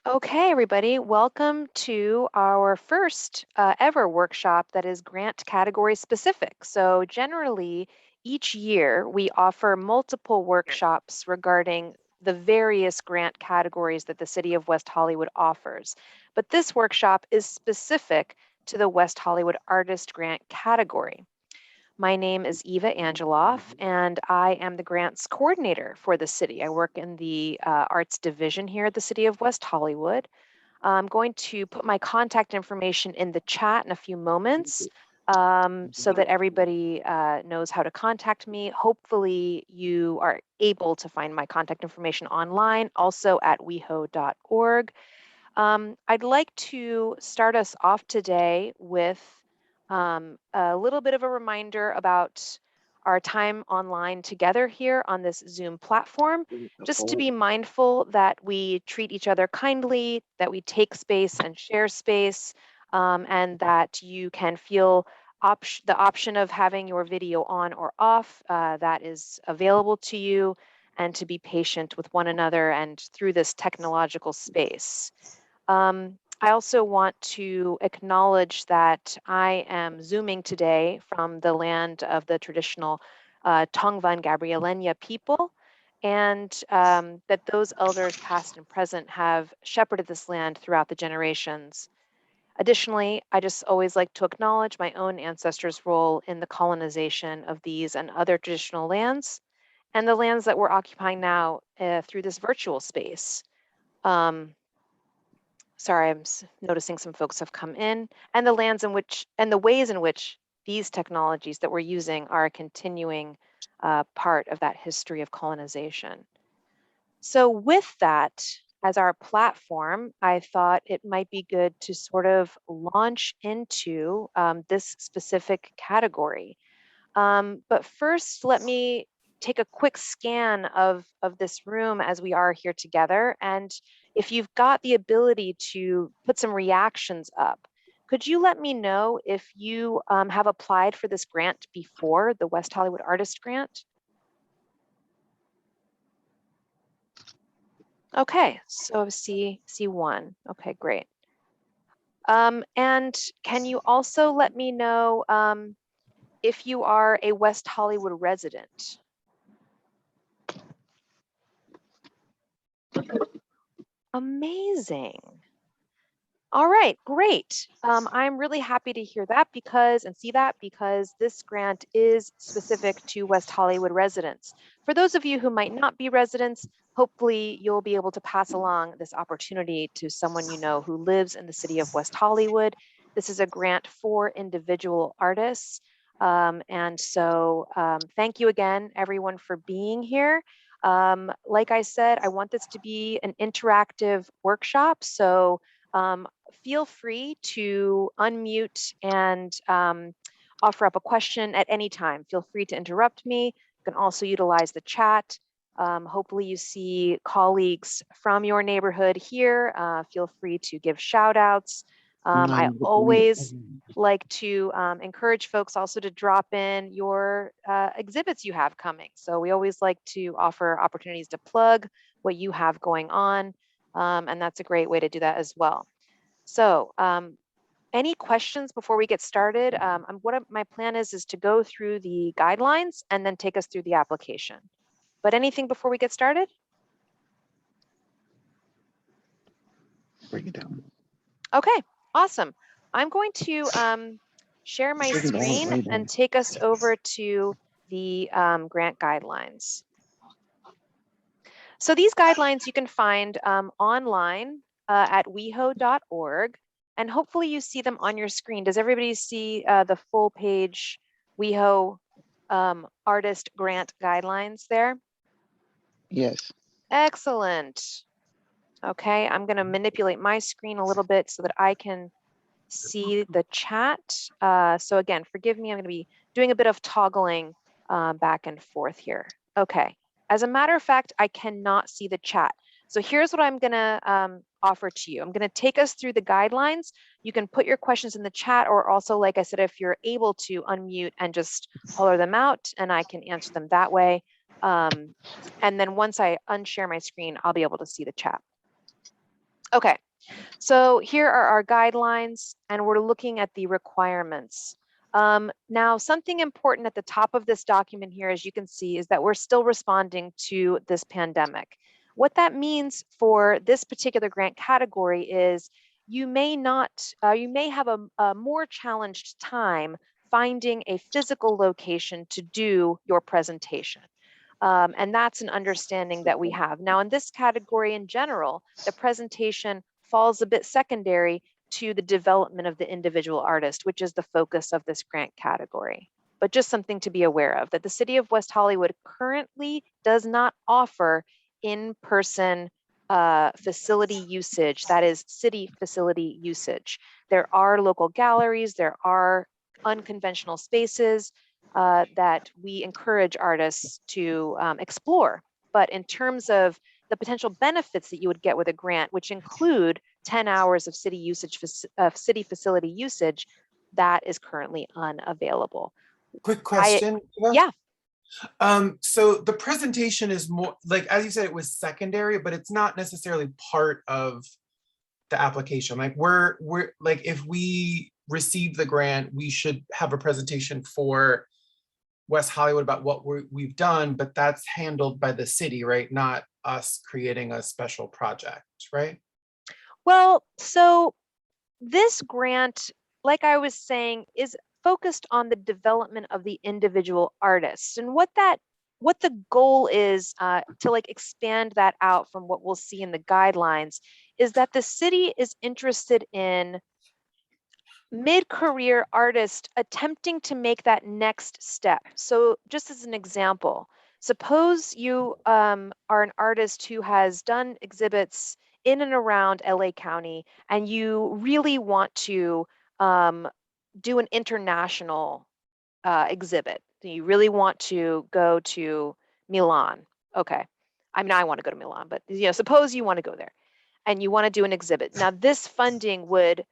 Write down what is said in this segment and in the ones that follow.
Okay, everybody, welcome to our first ever workshop that is grant category specific. So generally, each year we offer multiple workshops regarding the various grant categories that the City of West Hollywood offers. But this workshop is specific to the West Hollywood Artist Grant category. My name is Eva Angeloff, and I am the grants coordinator for the city. I work in the arts division here at the City of West Hollywood. I'm going to put my contact information in the chat in a few moments so that everybody knows how to contact me. Hopefully you are able to find my contact information online, also at weho.org. I'd like to start us off today with a little bit of a reminder about our time online together here on this Zoom platform, just to be mindful that we treat each other kindly, that we take space and share space, and that you can feel the option of having your video on or off, that is available to you, and to be patient with one another and through this technological space. I also want to acknowledge that I am Zooming today from the land of the traditional Tongva and Gabrielenya people, and that those elders past and present have shepherded this land throughout the generations. Additionally, I just always like to acknowledge my own ancestors' role in the colonization of these and other traditional lands, and the lands that we're occupying now through this virtual space. Sorry, I'm noticing some folks have come in, and the lands in which and the ways in which these technologies that we're using are a continuing part of that history of colonization. So with that as our platform, I thought it might be good to sort of launch into this specific category. But first, let me take a quick scan of this room as we are here together. And if you've got the ability to put some reactions up, could you let me know if you have applied for this grant before, the West Hollywood Artist Grant? Okay, so C1. Okay, great. And can you also let me know if you are a West Hollywood resident? Amazing. All right, great. I'm really happy to hear that because this grant is specific to West Hollywood residents. For those of you who might not be residents, hopefully you'll be able to pass along this opportunity to someone you know who lives in the city of West Hollywood. This is a grant for individual artists. And so thank you again, everyone, for being here. Like I said, I want this to be an interactive workshop. So feel free to unmute and offer up a question at any time. Feel free to interrupt me. You can also utilize the chat. Hopefully you see colleagues from your neighborhood here. Feel free to give shout outs. I always like to encourage folks also to drop in your exhibits you have coming. So we always like to offer opportunities to plug what you have going on. And that's a great way to do that as well. So any questions before we get started? My plan is to go through the guidelines and then take us through the application. But anything before we get started? Bring it down. Okay, awesome. I'm going to share my screen and take us over to the grant guidelines. So these guidelines you can find online at weho.org, and hopefully you see them on your screen. Does everybody see the full page WeHo Artist Grant Guidelines there? Yes. Excellent. Okay, I'm going to manipulate my screen a little bit so that I can see the chat. So again, forgive me, I'm going to be doing a bit of toggling back and forth here. Okay, as a matter of fact, I cannot see the chat. So here's what I'm going to offer to you. I'm going to take us through the guidelines. You can put your questions in the chat, or also, like I said, if you're able to unmute and just holler them out, and I can answer them that way. And then once I unshare my screen, I'll be able to see the chat. Okay, so here are our guidelines, and we're looking at the requirements. Now, something important at the top of this document here, as you can see, is that we're still responding to this pandemic. What that means for this particular grant category is you may have a more challenged time finding a physical location to do your presentation. And that's an understanding that we have. Now, in this category in general, the presentation falls a bit secondary to the development of the individual artist, which is the focus of this grant category. But just something to be aware of, that the City of West Hollywood currently does not offer in-person facility usage, that is city facility usage. There are local galleries, there are unconventional spaces, that we encourage artists to explore. But in terms of the potential benefits that you would get with a grant, which include 10 hours of city usage, of city facility usage, that is currently unavailable. Quick question. Yeah. So the presentation is more like, as you said, it was secondary, but it's not necessarily part of the application. Like we're like, if we receive the grant, we should have a presentation for West Hollywood about what we've done, but that's handled by the city, right? Not us creating a special project, right? Well, so this grant, like I was saying, is focused on the development of the individual artists, and what the goal is, to like expand that out from what we'll see in the guidelines, is that the city is interested in mid-career artist attempting to make that next step. So just as an example, suppose you are an artist who has done exhibits in and around LA County, and you really want to do an international exhibit. You really want to go to Milan. Okay. I mean, I want to go to Milan, but suppose you want to go there and you want to do an exhibit. Now, this funding would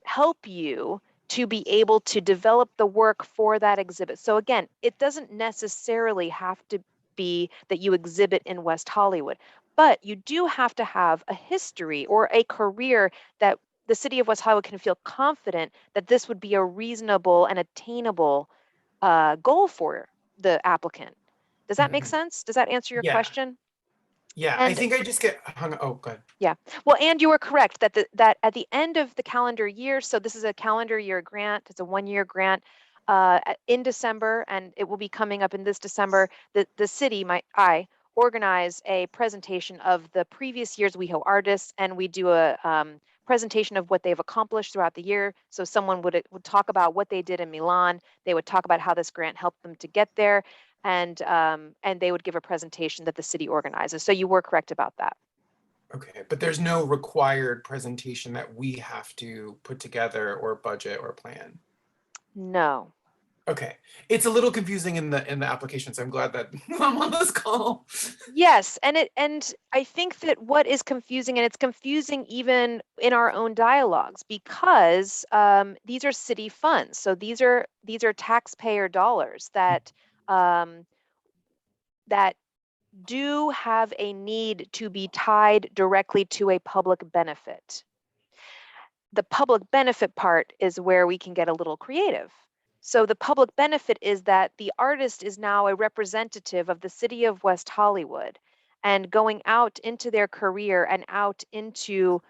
help you to be able to develop the work for that exhibit. So again, it doesn't necessarily have to be that you exhibit in West Hollywood, but you do have to have a history or a career that the City of West Hollywood can feel confident that this would be a reasonable and attainable goal for the applicant. Does that make sense? Does that answer your Yeah. question? Yeah, I And think I just get hung. Oh, good. yeah, well, and you were correct that that at the end of the calendar year, so this is a calendar year grant, it's a 1-year grant, in December, and it will be coming up in this December. The city, I organize a presentation of the previous year's WeHo artists, and we do a presentation of what they've accomplished throughout the year. So someone would talk about what they did in Milan. They would talk about how this grant helped them to get there, and they would give a presentation that the city organizes. So you were correct about that. Okay, but there's no required presentation that we have to put together or budget or plan. No. Okay, it's a little confusing in the application, so I'm glad that I'm on this call. Yes, and I think that what is confusing, and it's confusing even in our own dialogues, because these are city funds. So these are taxpayer dollars that that do have a need to be tied directly to a public benefit. The public benefit part is where we can get a little creative. So the public benefit is that the artist is now a representative of the City of West Hollywood, and going out into their career and out into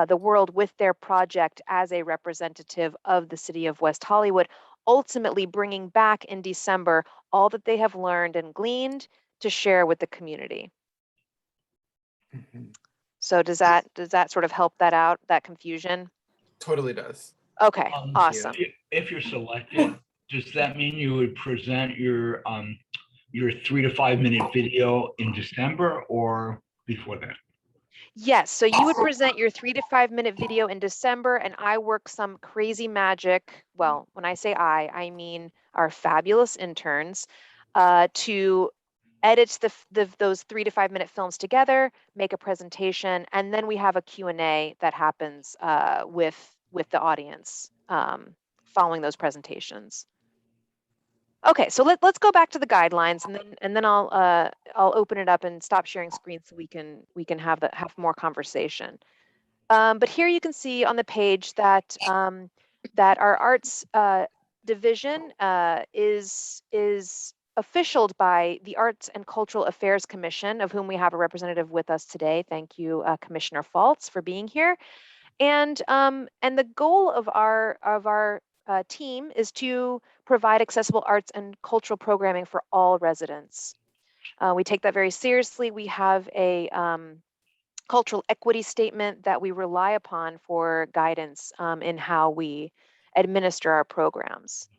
the world with their project as a representative of the City of West Hollywood, ultimately bringing back in December all that they have learned and gleaned to share with the community. So does that sort of help that out, that confusion? Totally does. Okay, awesome. If you're selected, does that mean you would present your 3 to 5 minute video in December or before that? Yes, so you would present your 3 to 5 minute video in December, and I work some crazy magic. Well, when I say I mean our fabulous interns, to edit those 3 to 5 minute films together, make a presentation, and then we have a Q&A that happens with the audience following those presentations. Okay, so let's go back to the guidelines, and then I'll open it up and stop sharing screen so we can have more conversation. But here you can see on the page that that our arts division is officialed by the Arts and Cultural Affairs Commission, of whom we have a representative with us today. Thank you, Commissioner Faltz, for being here. And the goal of our team is to provide accessible arts and cultural programming for all residents. We take that very seriously. We have a cultural equity statement that we rely upon for guidance in how we administer our programs.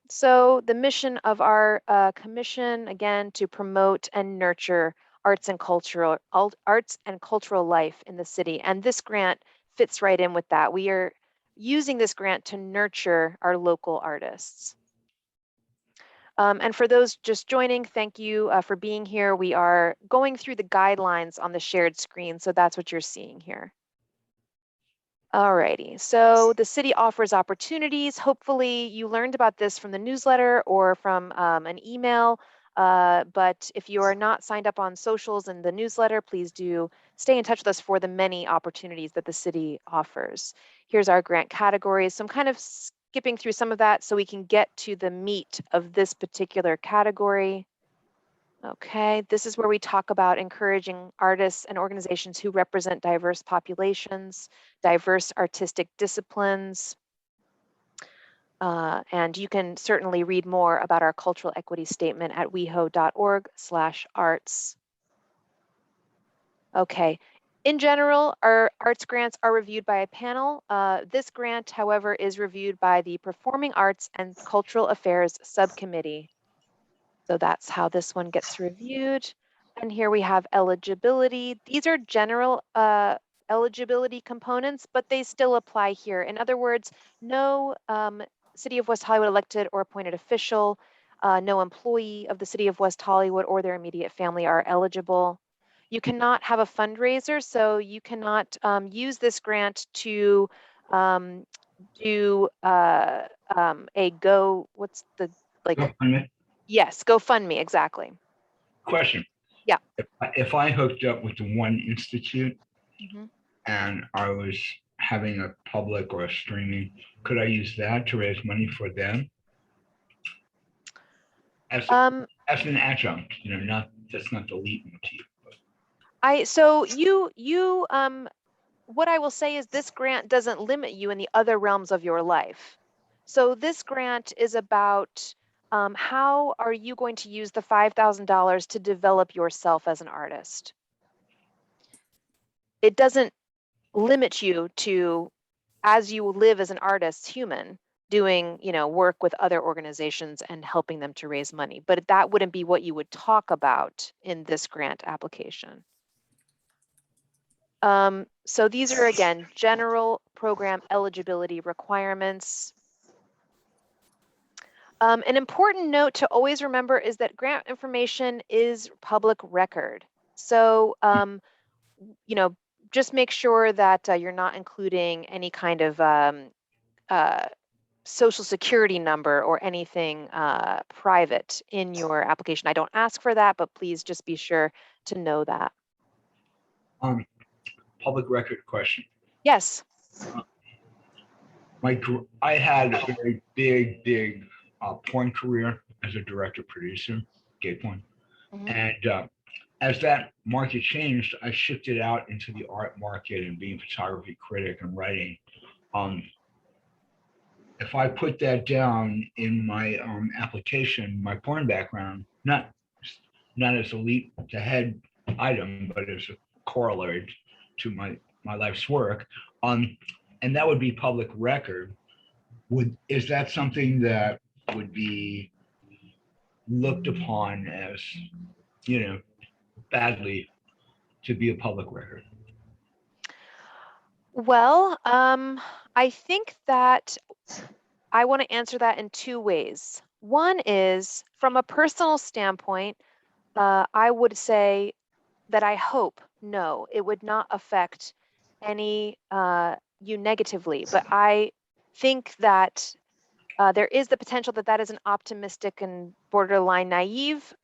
So the mission of our commission, again, to promote and nurture arts and cultural life in the city. And this grant fits right in with that. We are using this grant to nurture our local artists. And for those just joining, thank you for being here. We are going through the guidelines on the shared screen, so that's what you're seeing here. Alrighty, so the city offers opportunities. Hopefully you learned about this from the newsletter or from an email, but if you are not signed up on socials and the newsletter, please do stay in touch with us for the many opportunities that the city offers. Here's our grant categories. So I'm kind of skipping through some of that so we can get to the meat of this particular category. Okay, this is where we talk about encouraging artists and organizations who represent diverse populations, diverse artistic disciplines. And you can certainly read more about our cultural equity statement at weho.org/arts. Okay, in general, our arts grants are reviewed by a panel. This grant, however, is reviewed by the Performing Arts and Cultural Affairs Subcommittee. So that's how this one gets reviewed. And here we have eligibility. These are general eligibility components, but they still apply here. In other words, no City of West Hollywood elected or appointed official, no employee of the City of West Hollywood or their immediate family are eligible. You cannot have a fundraiser, so you cannot use this grant to do a what's the, like, GoFundMe. yes, GoFundMe, exactly. Question. Yeah. If I hooked up with the One Institute Mhm. and I was having a public or a streaming, could I use that to raise money for them? As an adjunct, that's not the lead motif. What I will say is this grant doesn't limit you in the other realms of your life. So this grant is about how are you going to use the $5,000 to develop yourself as an artist? It doesn't limit you to, as you live as an artist, human, doing, work with other organizations and helping them to raise money. But that wouldn't be what you would talk about in this grant application. So these are, again, general program eligibility requirements. An important note to always remember is that grant information is public record. So, just make sure that you're not including any kind of social security number or anything private in your application. I don't ask for that, but please just be sure to know that. Public record question. Yes. I had a very big porn career as a director producer, gay porn. Mhm. And as that market changed, I shifted out into the art market and being a photography critic and writing. If I put that down in my application, my porn background, not as a leap to head item, but as a corollary to my life's work, and that would be public record. Is that something that would be looked upon as, badly to be a public record? Well, I think that I want to answer that in two ways. One is from a personal standpoint, I would say that I hope, no, it would not affect any you negatively, but I think that there is the potential that that is an optimistic and borderline naive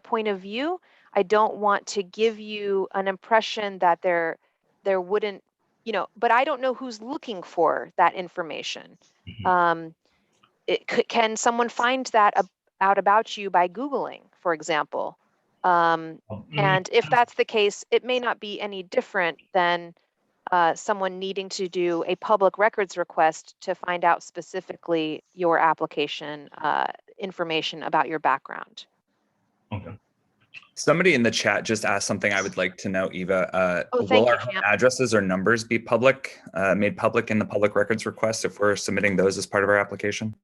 point of view. I don't want to give you an impression that there there wouldn't, but I don't know who's looking for that information. Mhm. Can someone find that out about you by Googling, for example? And if that's the case, it may not be any different than someone needing to do a public records request to find out specifically your application information about your background. Okay. Somebody in the chat just asked something I would like to know, Eva. Oh, Will thank you, our home Cam. addresses or numbers be made public in the public records request if we're submitting those as part of our application?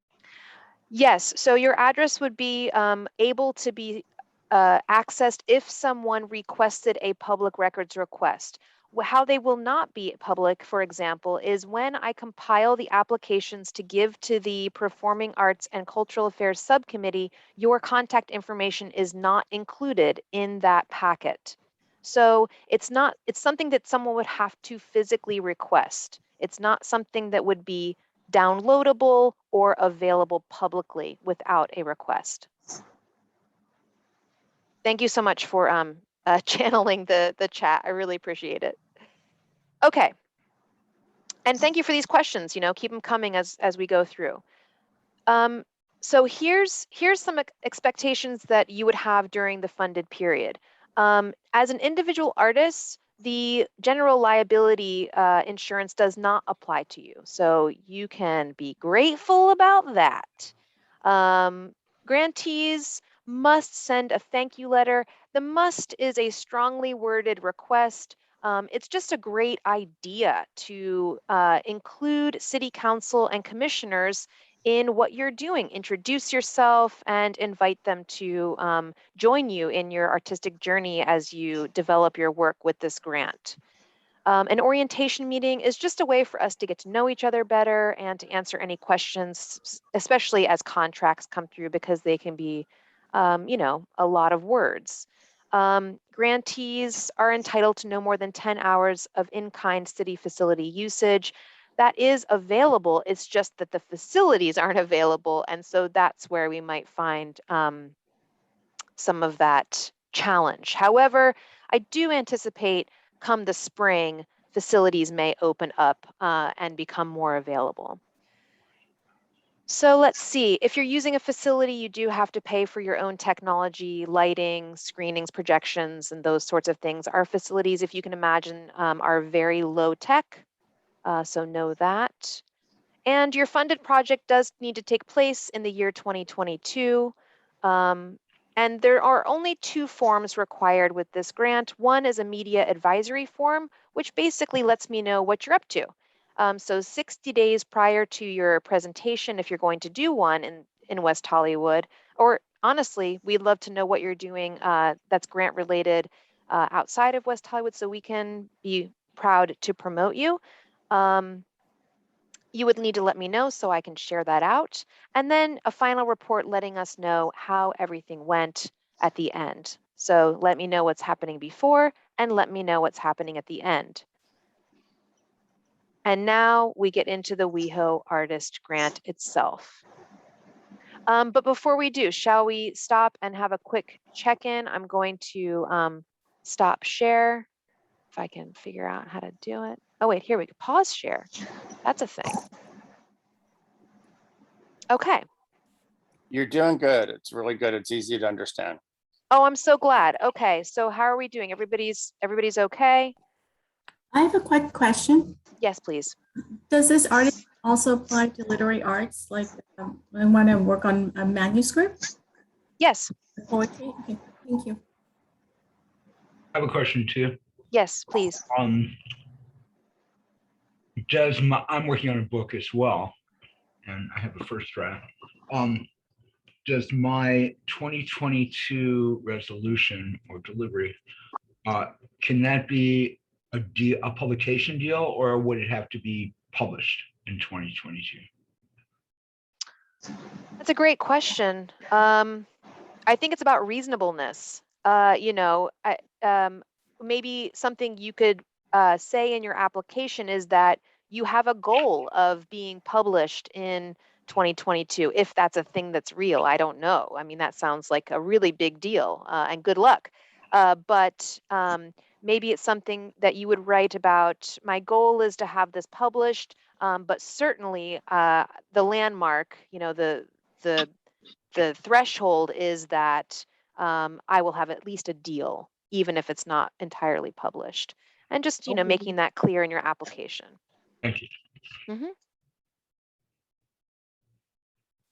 Yes, so your address would be able to be accessed if someone requested a public records request. How they will not be public, for example, is when I compile the applications to give to the Performing Arts and Cultural Affairs Subcommittee, your contact information is not included in that packet. So it's something that someone would have to physically request. It's not something that would be downloadable or available publicly without a request. Thank you so much for channeling the chat. I really appreciate it. Okay. And thank you for these questions. Keep them coming as we go through. So here's some expectations that you would have during the funded period. As an individual artist, the general liability insurance does not apply to you. So you can be grateful about that. Grantees must send a thank you letter. The must is a strongly worded request. It's just a great idea to include city council and commissioners in what you're doing. Introduce yourself and invite them to join you in your artistic journey as you develop your work with this grant. An orientation meeting is just a way for us to get to know each other better and to answer any questions, especially as contracts come through, because they can be, a lot of words. Grantees are entitled to no more than 10 hours of in-kind city facility usage. That is available. It's just that the facilities aren't available. And so that's where we might find some of that challenge. However, I do anticipate come the spring, facilities may open up and become more available. So let's see, if you're using a facility, you do have to pay for your own technology, lighting, screenings, projections, and those sorts of things. Our facilities, if you can imagine, are very low tech, so know that. And your funded project does need to take place in the year 2022. And there are only 2 forms required with this grant. One is a media advisory form, which basically lets me know what you're up to. So 60 days prior to your presentation, if you're going to do one in West Hollywood, or honestly, we'd love to know what you're doing that's grant related outside of West Hollywood so we can be proud to promote you. You would need to let me know so I can share that out. And then a final report letting us know how everything went at the end. So let me know what's happening before and let me know what's happening at the end. And now we get into the WeHo Artist Grant itself. But before we do, shall we stop and have a quick check-in? I'm going to stop share, if I can figure out how to do it. Oh wait, here we go, pause share. That's a thing. Okay. You're doing good. It's really good. It's easy to understand. Oh, I'm so glad. Okay, so how are we doing? Everybody's okay? I have a quick question. Yes, please. Does this artist also apply to literary arts? Like I want to work on a manuscript? Yes. Poetry? Okay, thank you. I have a question too. Yes, please. I'm working on a book as well, and I have a first draft. Does my 2022 resolution or delivery, can that be a publication deal, or would it have to be published in 2022? That's a great question. I think it's about reasonableness. Maybe something you could say in your application is that you have a goal of being published in 2022, if that's a thing that's real. I don't know. I mean, that sounds like a really big deal, and good luck. but maybe it's something that you would write about. My goal is to have this published, but certainly the landmark, the threshold is that I will have at least a deal, even if it's not entirely published. And just, making that clear in your application. Thank you.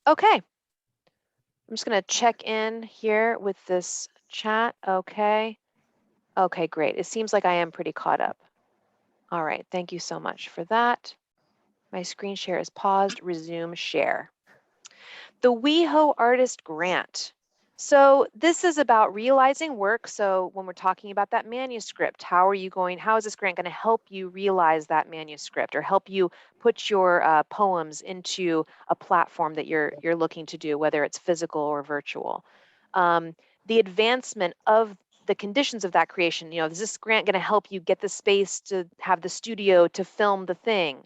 Okay. I'm just going to check in here with this chat. Okay. Okay, great. It seems like I am pretty caught up. All right. Thank you so much for that. My screen share is paused. Resume share. The WeHo Artist Grant. So this is about realizing work. So when we're talking about that manuscript, how is this grant going to help you realize that manuscript or help you put your poems into a platform that you're looking to do, whether it's physical or virtual? The advancement of the conditions of that creation, is this grant going to help you get the space to have the studio to film the thing?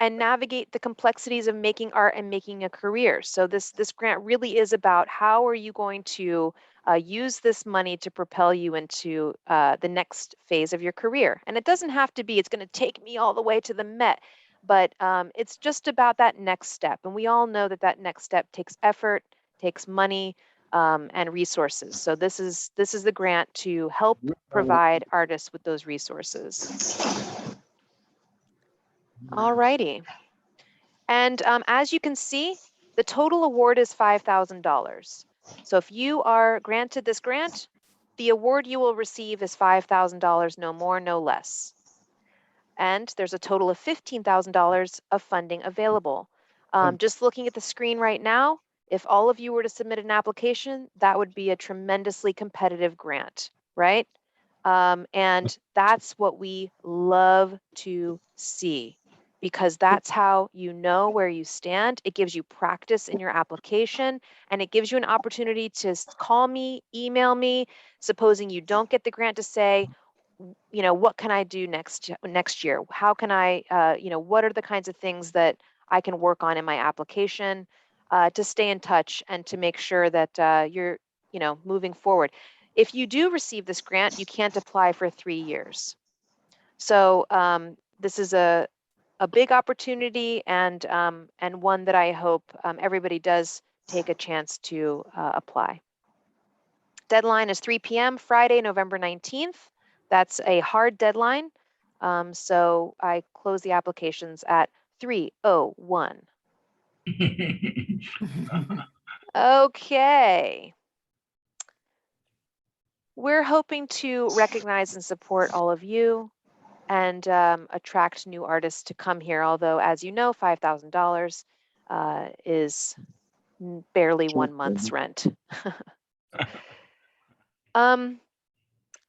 And navigate the complexities of making art and making a career. So this grant really is about how are you going to use this money to propel you into the next phase of your career. And it doesn't have to be, it's going to take me all the way to the Met, but it's just about that next step. And we all know that that next step takes effort, takes money, and resources. So this is the grant to help provide artists with those resources. All righty. And as you can see, the total award is $5,000. So if you are granted this grant, the award you will receive is $5,000, no more, no less. And there's a total of $15,000 of funding available. Just looking at the screen right now, if all of you were to submit an application, that would be a tremendously competitive grant, right? And that's what we love to see, because that's how you know where you stand. It gives you practice in your application, and it gives you an opportunity to call me, email me, supposing you don't get the grant, to say, what can I do next year? How can I, what are the kinds of things that I can work on in my application to stay in touch and to make sure that you're, moving forward. If you do receive this grant, you can't apply for 3 years. So this is a big opportunity, and one that I hope everybody does take a chance to apply. Deadline is 3 p.m. Friday, November 19th. That's a hard deadline. So I close the applications at 3:01. Okay. We're hoping to recognize and support all of you and attract new artists to come here. Although, as you know, $5,000 is barely 1 month's rent.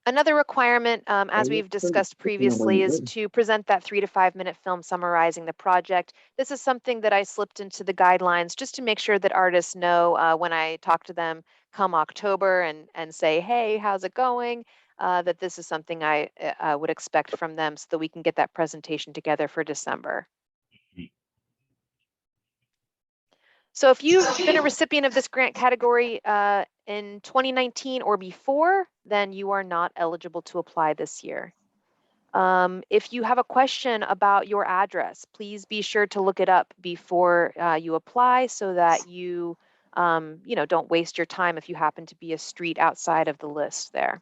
Another requirement, as we've discussed previously, is to present that 3 to 5 minute film summarizing the project. This is something that I slipped into the guidelines just to make sure that artists know when I talk to them come October and say, hey, how's it going? That this is something I would expect from them so that we can get that presentation together for December. So if you've been a recipient of this grant category in 2019 or before, then you are not eligible to apply this year. If you have a question about your address, please be sure to look it up before you apply so that you, don't waste your time if you happen to be a street outside of the list there.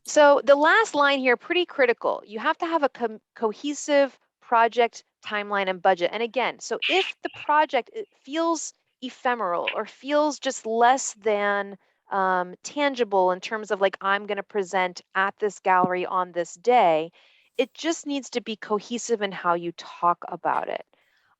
So the last line here, pretty critical. You have to have a cohesive project timeline and budget. And again, so if the project feels ephemeral or feels just less than tangible in terms of like, I'm going to present at this gallery on this day, it just needs to be cohesive in how you talk about it.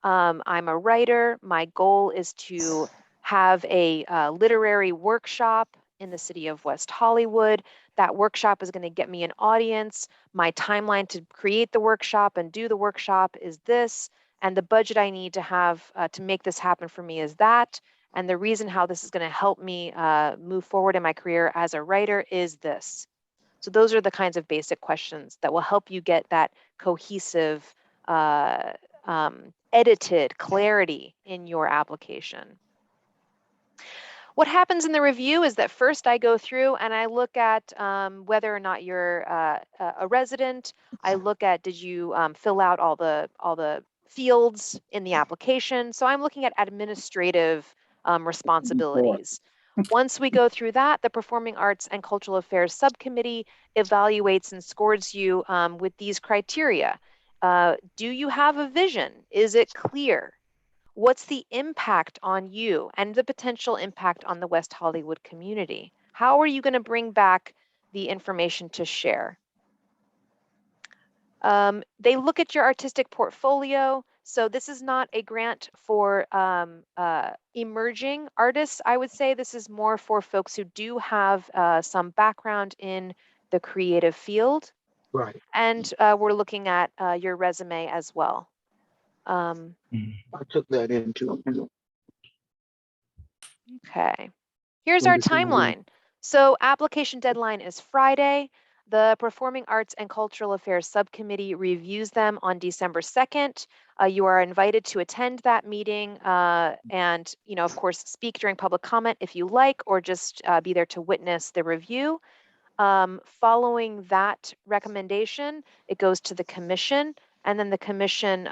I'm a writer. My goal is to have a literary workshop in the city of West Hollywood. That workshop is going to get me an audience. My timeline to create the workshop and do the workshop is this, and the budget I need to have to make this happen for me is that, and the reason how this is going to help me move forward in my career as a writer is this. So those are the kinds of basic questions that will help you get that cohesive, edited clarity in your application. What happens in the review is that first I go through and I look at whether or not you're a resident. I look at, did you fill out all the fields in the application? So I'm looking at administrative responsibilities. Once we go through that, the Performing Arts and Cultural Affairs Subcommittee evaluates and scores you with these criteria. Do you have a vision? Is it clear? What's the impact on you and the potential impact on the West Hollywood community? How are you going to bring back the information to share? They look at your artistic portfolio. So this is not a grant for emerging artists. I would say this is more for folks who do have some background in the creative field. Right. And we're looking at your resume as well. I took that into. Okay. Here's our Understand. timeline. So application deadline is Friday. The Performing Arts and Cultural Affairs Subcommittee reviews them on December 2nd. You are invited to attend that meeting and, of course, speak during public comment if you like, or just be there to witness the review. Following that recommendation, it goes to the commission, and then the commission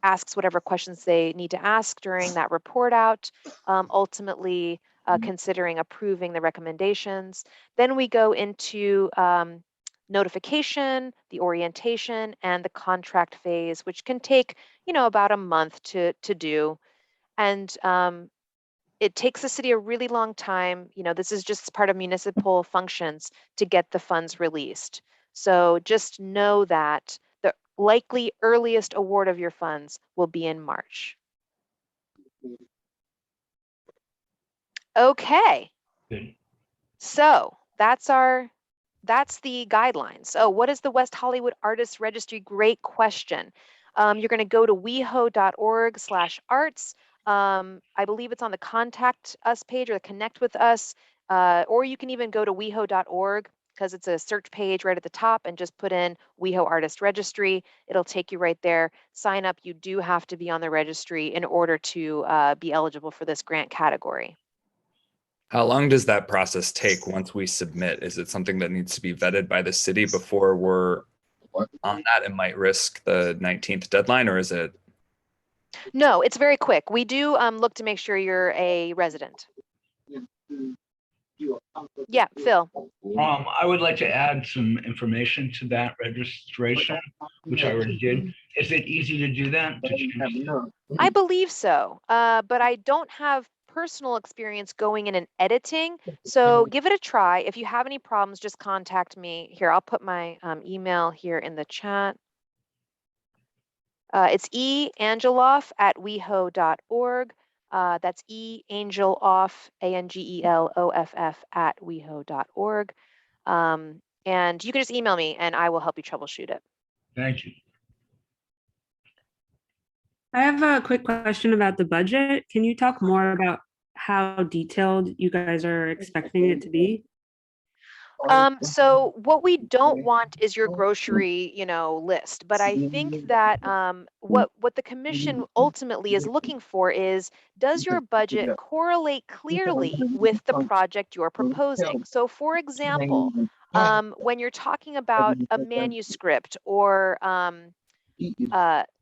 asks whatever questions they need to ask during that report out, ultimately considering approving the recommendations. Then we go into notification, the orientation, and the contract phase, which can take, about a month to do. And it takes the city a really long time. This is just part of municipal functions to get the funds released. So just know that the likely earliest award of your funds will be in March. Okay. Good. So that's the guidelines. Oh, what is the West Hollywood Artists Registry? Great question. You're going to go to weho.org/arts. I believe it's on the contact us page or the connect with us, or you can even go to weho.org because it's a search page right at the top and just put in WeHo Artist Registry. It'll take you right there. Sign up. You do have to be on the registry in order to be eligible for this grant category. How long does that process take once we submit? Is it something that needs to be vetted by the city before we're on that and might risk the 19th deadline, or is it? No, it's very quick. We do look to make sure you're a resident. Yeah, Phil. I would like to add some information to that registration, which I already did. Is it easy to do that? I believe so, but I don't have personal experience going in and editing. So give it a try. If you have any problems, just contact me. Here, I'll put my email here in the chat. It's eangeloff@weho.org. That's eangeloff, ANGELOFF @weho.org. And you can just email me and I will help you troubleshoot it. Thank you. I have a quick question about the budget. Can you talk more about how detailed you guys are expecting it to be? So what we don't want is your grocery, list. But I think that what the commission ultimately is looking for is, does your budget correlate clearly with the project you're proposing? So for example, when you're talking about a manuscript or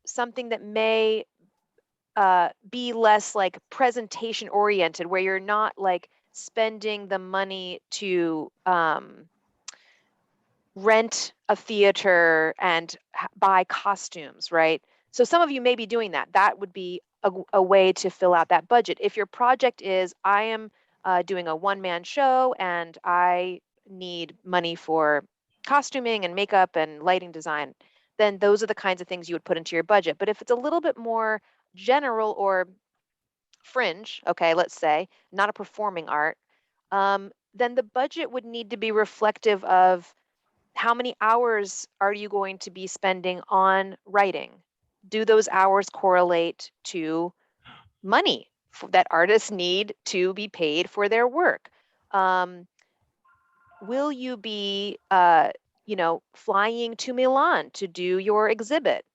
something that may be less like presentation oriented, where you're not like spending the money to rent a theater and buy costumes, right? So some of you may be doing that. That would be a way to fill out that budget. If your project is, I am doing a one-man show and I need money for costuming and makeup and lighting design, then those are the kinds of things you would put into your budget. But if it's a little bit more general or fringe, okay, let's say, not a performing art, then the budget would need to be reflective of how many hours are you going to be spending on writing? Do those hours correlate to money that artists need to be paid for their work? Will you be, flying to Milan to do your exhibit?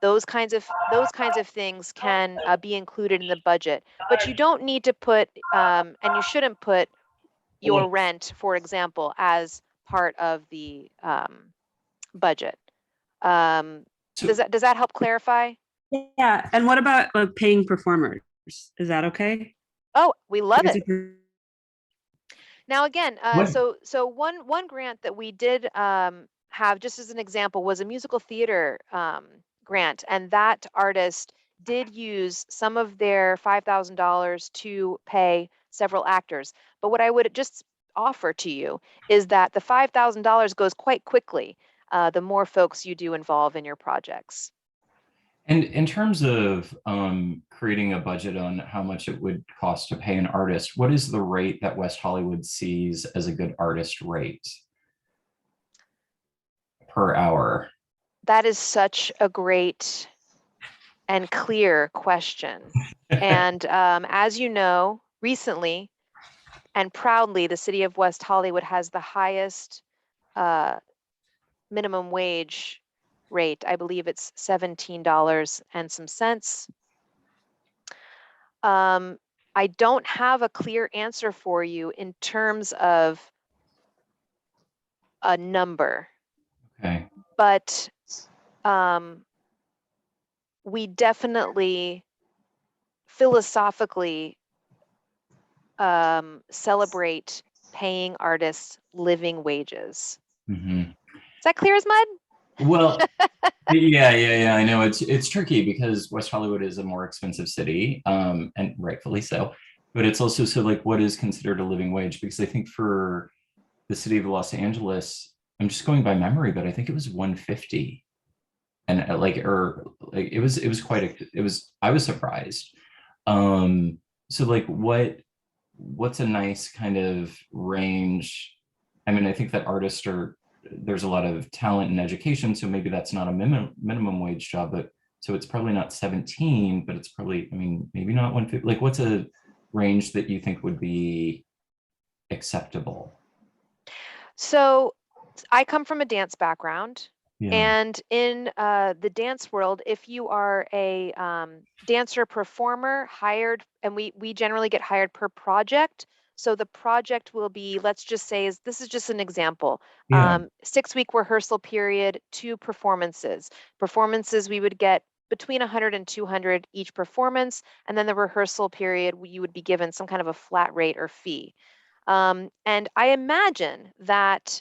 those kinds of things can be included in the budget, but you don't need to put and you shouldn't put your rent, for example, as part of the budget. Does that help clarify? Yeah. And what about paying performers? Is that okay? Oh, we love Is it. Now again, so one grant that we did have, just as an example, was a musical theater grant, and that artist did use some of their $5,000 to pay several actors. But what I would just offer to you is that the $5,000 goes quite quickly the more folks you do involve in your projects. And in terms of creating a budget on how much it would cost to pay an artist, what is the rate that West Hollywood sees as a good artist rate per hour? That is such a great and clear question. And as you know, recently and proudly, the city of West Hollywood has the highest minimum wage rate. I believe it's $17 and some cents. I don't have a clear answer for you in terms of a number. Okay. But we definitely philosophically celebrate paying artists living wages. Mm-hmm. Is that clear as mud? Well, yeah. I know it's tricky because West Hollywood is a more expensive city, and rightfully so. But it's also so like, what is considered a living wage? Because I think for the city of Los Angeles, I'm just going by memory, but I think it was 150, and it was quite. I was surprised. So like, what's a nice kind of range? I mean, I think that there's a lot of talent in education, so maybe that's not a minimum wage job, but so it's probably not 17, but it's probably, I mean, maybe not 150. Like, what's a range that you think would be acceptable? So I come from a dance background. Yeah. And in the dance world, if you are a dancer performer hired, and we generally get hired per project. So the project will be, let's just say, this is just an example, Yeah. 6-week rehearsal period, 2 performances. Performances, we would get between 100 and 200 each performance. And then the rehearsal period, you would be given some kind of a flat rate or fee. And I imagine that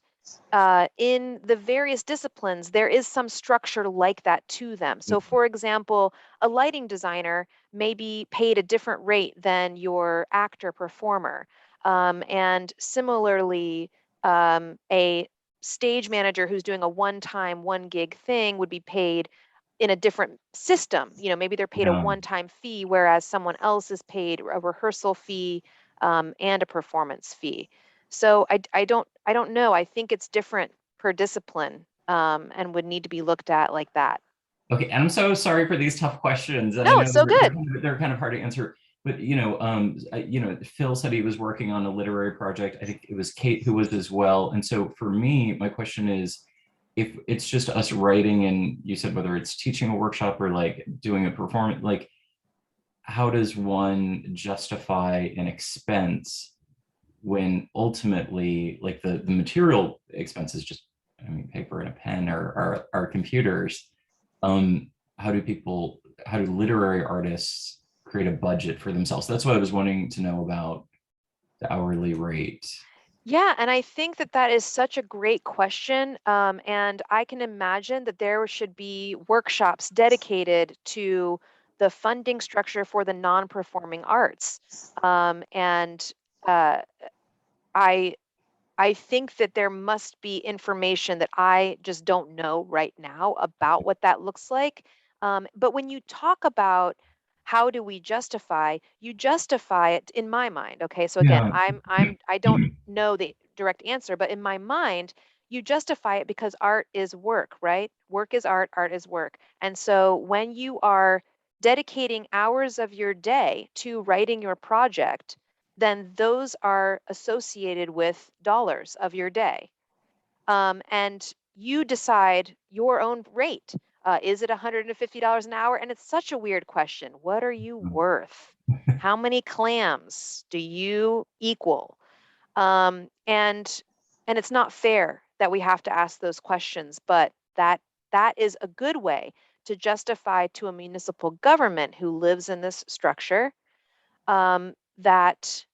in the various disciplines, there is some structure like that to them. So for example, a lighting designer may be paid a different rate than your actor performer. And similarly, a stage manager who's doing a one-time, one-gig thing would be paid in a different system. You know, maybe they're paid a one-time fee, whereas someone else is paid a rehearsal fee and a performance fee. So I don't know. I think it's different per discipline and would need to be looked at like that. Okay, and I'm so sorry for these tough questions. And No, I know it's so good. they're kind of hard to answer. But Phil said he was working on a literary project. I think it was Kate who was as well. And so for me, my question is, if it's just us writing, and you said whether it's teaching a workshop or like doing a performance, like how does one justify an expense when ultimately like the material expenses, just, I mean, paper and a pen or our computers, how do literary artists create a budget for themselves? That's what I was wanting to know about the hourly rate. Yeah, and I think that is such a great question. And I can imagine that there should be workshops dedicated to the funding structure for the non-performing arts. And I think that there must be information that I just don't know right now about what that looks like. But when you talk about how do we justify, you justify it in my mind. Okay, so again, Yeah. I don't know the direct answer, but in my mind, you justify it because art is work, right? Work is art, art is work. And so when you are dedicating hours of your day to writing your project, then those are associated with dollars of your day. And you decide your own rate. Is it $150 an hour? And it's such a weird question. What are you worth? How many clams do you equal? And it's not fair that we have to ask those questions, but that is a good way to justify to a municipal government who lives in this structure that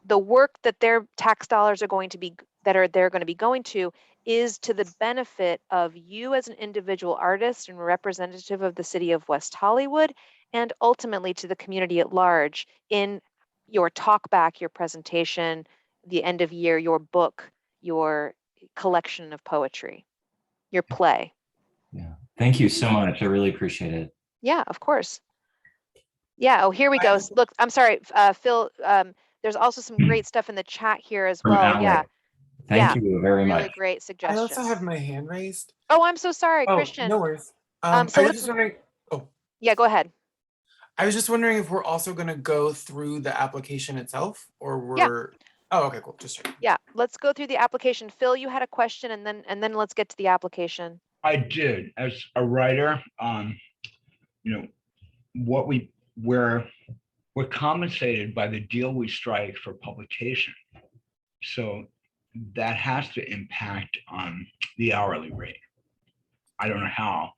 the work that their tax dollars are going to be they're going to be going to is to the benefit of you as an individual artist and representative of the city of West Hollywood, and ultimately to the community at large in your talk back, your presentation, the end of year, your book, your collection of poetry, your play. Yeah. Thank you so much. I really appreciate it. Yeah, of course. Yeah. Oh, here we go. Look, I'm sorry, Phil. There's also some great stuff in the chat here as From well. Alec. Yeah. Thank Yeah. you very Really much. great I suggestions. also have my hand raised. Oh, I'm so sorry, Oh, Christian. no worries. So I was let's, just wondering. Oh, yeah, go ahead. I was just wondering if we're also going to go through the application itself, or Yeah. we're. Oh, okay, cool. Just checking. Yeah, let's go through the application. Phil, you had a question, and then let's get to the application. I did. As a writer, you know, we're compensated by the deal we strike for publication. So that has to impact on the hourly rate. I don't know how,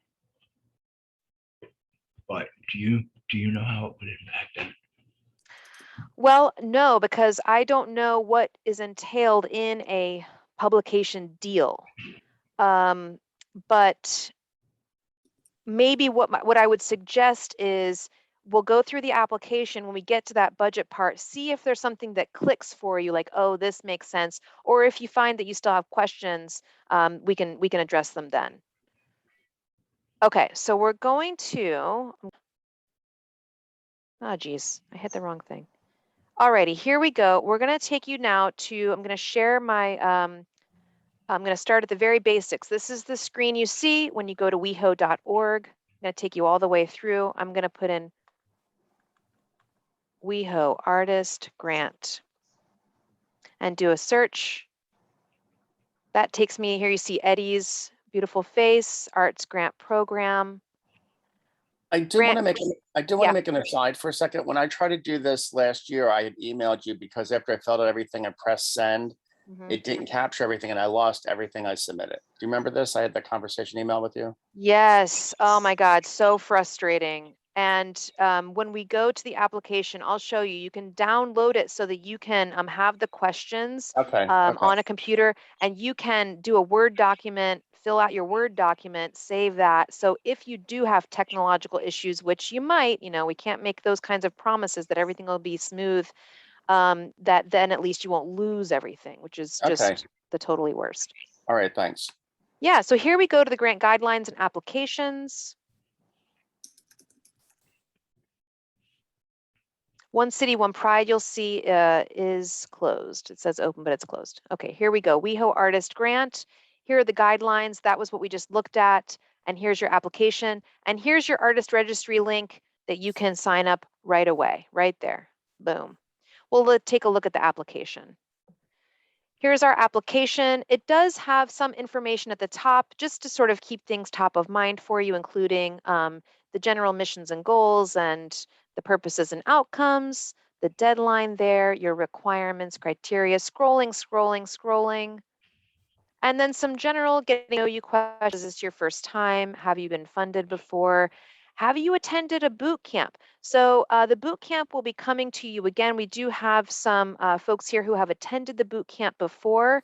but do you know how it would impact that? Well, no, because I don't know what is entailed in a publication deal. But maybe what I would suggest is we'll go through the application. When we get to that budget part, see if there's something that clicks for you, like, oh, this makes sense. Or if you find that you still have questions, we can address them then. Okay, so we're going to, oh geez, I hit the wrong thing. Alrighty, here we go. We're gonna take you now to, I'm gonna share my, I'm gonna start at the very basics. This is the screen you see when you go to weho.org. I'm gonna take you all the way through. I'm gonna put in WeHo Artist Grant and do a search. That takes me, here you see Eddie's beautiful face, Arts Grant Program. I do want to make Yeah. an aside for a second. When I tried to do this last year, I had emailed you because after I filled out everything and pressed send, it didn't capture everything and I lost everything I submitted. Do you remember this? I had the conversation email with you. Yes. Oh my God, so frustrating. And when we go to the application, I'll show you. You can download it so that you can have the questions Okay. on a computer, and you can do a Word document, fill out your Word document, save that. So if you do have technological issues, which you might, we can't make those kinds of promises that everything will be smooth, that then at least you won't lose everything, which is just the totally worst. All right. Thanks. Yeah, so here we go to the grant guidelines and applications. One City, One Pride, you'll see is closed. It says open, but it's closed. Okay, here we go. WeHo Artist Grant. Here are the guidelines. That was what we just looked at. And here's your application. And here's your artist registry link that you can sign up right away, right there. Boom. Well, let's take a look at the application. Here's our application. It does have some information at the top just to sort of keep things top of mind for you, including the general missions and goals and the purposes and outcomes, the deadline there, your requirements, criteria, scrolling. And then some general getting to know you questions. Is this your first time? Have you been funded before? Have you attended a boot camp? So the boot camp will be coming to you again. We do have some folks here who have attended the boot camp before.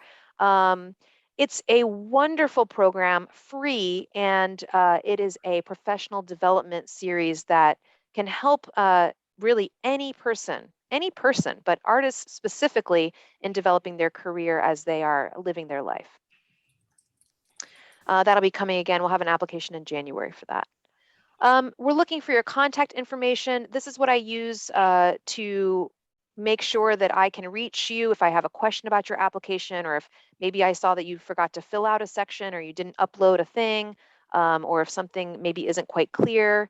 It's a wonderful program, free, and it is a professional development series that can help really any person, but artists specifically in developing their career as they are living their life. That'll be coming again. We'll have an application in January for that. We're looking for your contact information. This is what I use to make sure that I can reach you if I have a question about your application, or if maybe I saw that you forgot to fill out a section or you didn't upload a thing, or if something maybe isn't quite clear.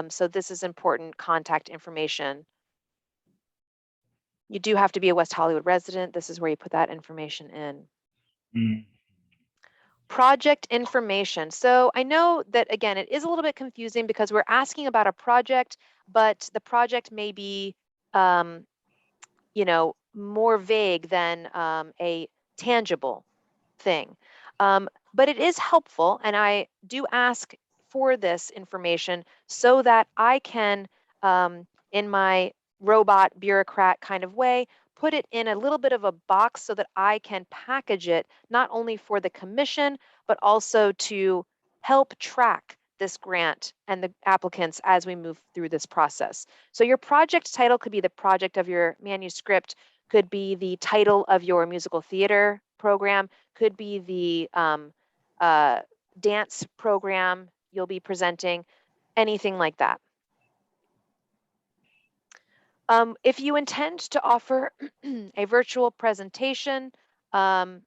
So this is important contact information. You do have to be a West Hollywood resident. This is where you put that information in. Project information. So I know that, again, it is a little bit confusing because we're asking about a project, but the project may be, more vague than a tangible thing. But it is helpful, and I do ask for this information so that I can, in my robot bureaucrat kind of way, put it in a little bit of a box so that I can package it not only for the commission, but also to help track this grant and the applicants as we move through this process. So your project title could be the project of your manuscript, could be the title of your musical theater program, could be the dance program you'll be presenting, anything like that. If you intend to offer a virtual presentation, then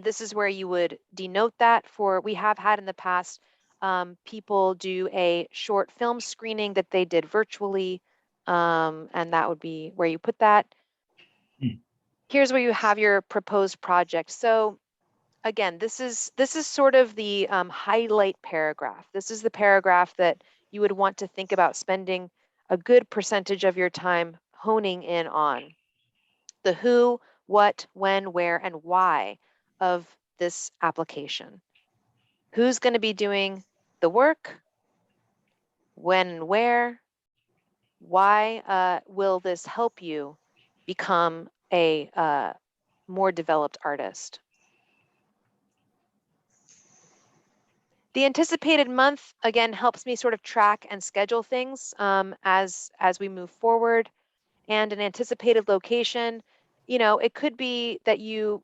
this is where you would denote that. We have had in the past, people do a short film screening that they did virtually, and that would be where you put that. Here's where you have your proposed project. So again, this is sort of the highlight paragraph. This is the paragraph that you would want to think about spending a good percentage of your time honing in on. The who, what, when, where, and why of this application. Who's going to be doing the work? When and where? Why will this help you become a more developed artist? The anticipated month, again, helps me sort of track and schedule things as we move forward. And an anticipated location, it could be that you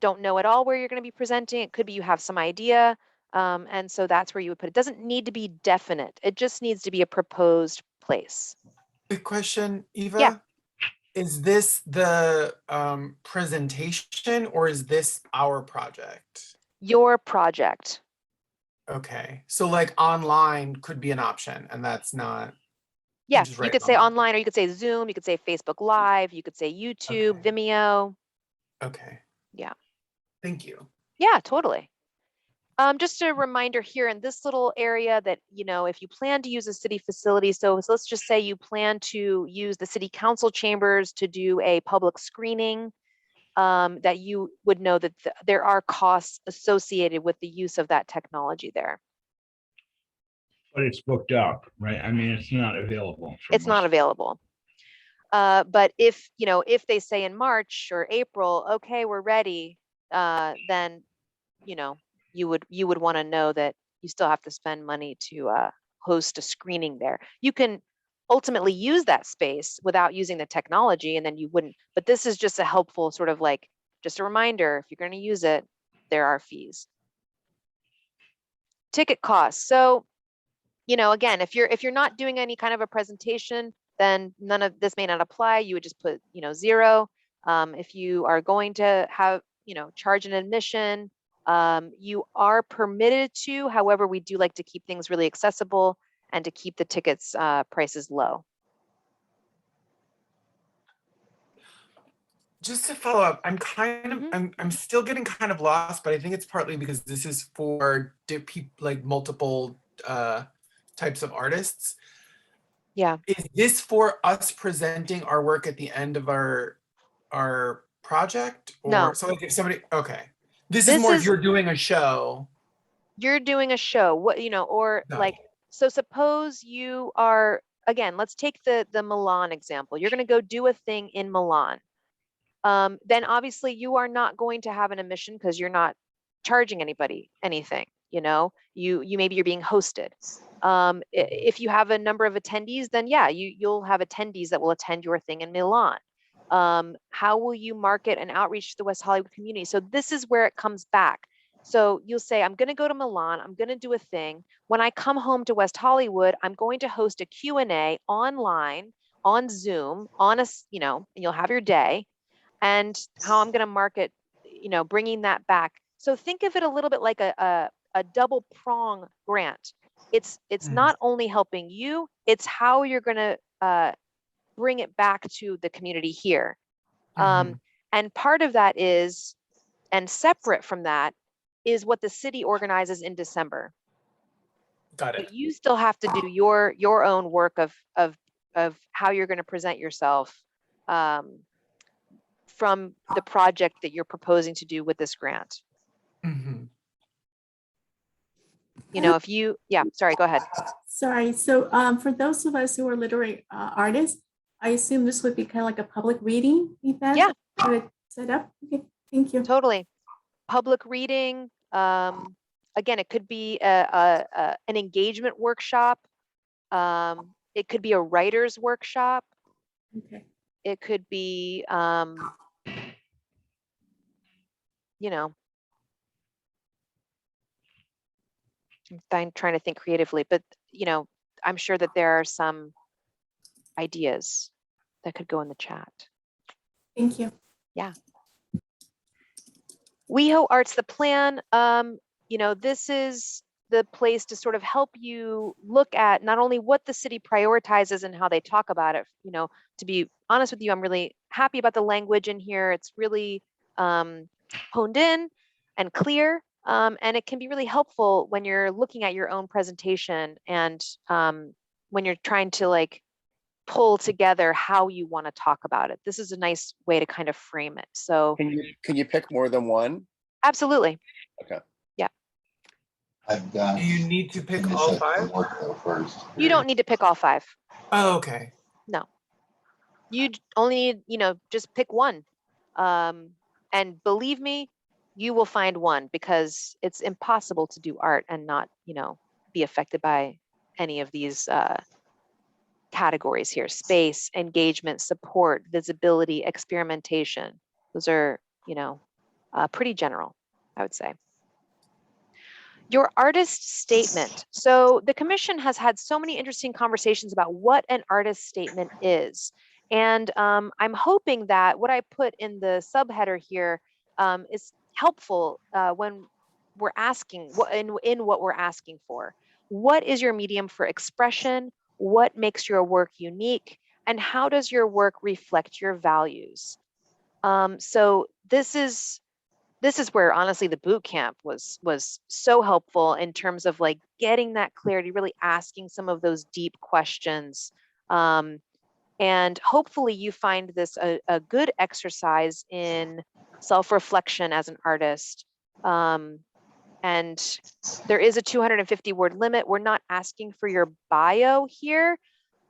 don't know at all where you're going to be presenting. It could be you have some idea. And so that's where you would put it. It doesn't need to be definite. It just needs to be a proposed place. Quick question, Eva. Yeah. Is this the presentation or is this our project? Your project. Okay, so like online could be an option, and that's not. Yeah, just you write could say online. online, or you could say Zoom, you could say Facebook Live, you could say YouTube, Okay. Vimeo. Okay. Yeah. Thank you. Yeah, totally. Just a reminder here in this little area that, if you plan to use a city facility, so let's just say you plan to use the city council chambers to do a public screening, that you would know that there are costs associated with the use of that technology there. But it's booked up, right? I mean, it's not available. It's not available. But if they say in March or April, okay, we're ready, then you would want to know that you still have to spend money to host a screening there. You can ultimately use that space without using the technology, and then you wouldn't. But this is just a helpful sort of like just a reminder: if you're going to use it, there are fees. Ticket costs. So, again, if you're not doing any kind of a presentation, then none of this may not apply. You would just put 0. If you are going to have charge an admission, you are permitted to. However, we do like to keep things really accessible and to keep the tickets prices low. Just to follow up, I'm still getting kind of lost, but I think it's partly because this is for like multiple types of artists. Yeah. Is this for us presenting our work at the end of our project? Or No. so like if somebody, okay. This is more if you're doing a show. You're doing a show, or No. like, so suppose you are, again, let's take the Milan example. You're going to go do a thing in Milan. Then obviously you are not going to have an admission because you're not charging anybody anything. Maybe you're being hosted. If you have a number of attendees, then yeah, you'll have attendees that will attend your thing in Milan. How will you market and outreach to the West Hollywood community? So this is where it comes back. So you'll say, I'm going to go to Milan, I'm going to do a thing. When I come home to West Hollywood, I'm going to host a Q&A online, on Zoom, and you'll have your day, and how I'm going to market, bringing that back. So think of it a little bit like a double prong grant. It's not only helping you, it's how you're going to bring it back to the community here. And part of that is, and separate from that, is what the city organizes in December. Got But it. you still have to do your own work of how you're going to present yourself from the project that you're proposing to do with this grant. Mhm. You know, if you, yeah, sorry, go ahead. Sorry. So for those of us who are literary artists, I assume this would be kind of like a public reading event. Yeah. Set up. Okay. Thank you. Totally. Public reading. Again, it could be an engagement workshop. It could be a writer's workshop. Okay. It could be, you know, I'm trying to think creatively, but, you know, I'm sure that there are some ideas that could go in the chat. Thank you. Yeah. WeHo Arts, the plan, you know, this is the place to sort of help you look at not only what the city prioritizes and how they talk about it. You know, to be honest with you, I'm really happy about the language in here. It's really honed in and clear. And it can be really helpful when you're looking at your own presentation and when you're trying to like pull together how you want to talk about it. This is a nice way to kind of frame it. So Can you pick more than one? absolutely. Okay. Yeah. Do you need to pick all 5? You don't need to pick all 5. Oh, okay. No. You only need, you know, just pick one. And believe me, you will find one because it's impossible to do art and not, you know, be affected by any of these categories here: space, engagement, support, visibility, experimentation. Those are, you know, pretty general, I would say. Your artist statement. So the commission has had so many interesting conversations about what an artist statement is. And I'm hoping that what I put in the subheader here is helpful when we're asking, in what we're asking for. What is your medium for expression? What makes your work unique? And how does your work reflect your values? So this is where honestly the boot camp was so helpful in terms of like getting that clarity, really asking some of those deep questions. And hopefully you find this a good exercise in self-reflection as an artist. And there is a 250 word limit. We're not asking for your bio here.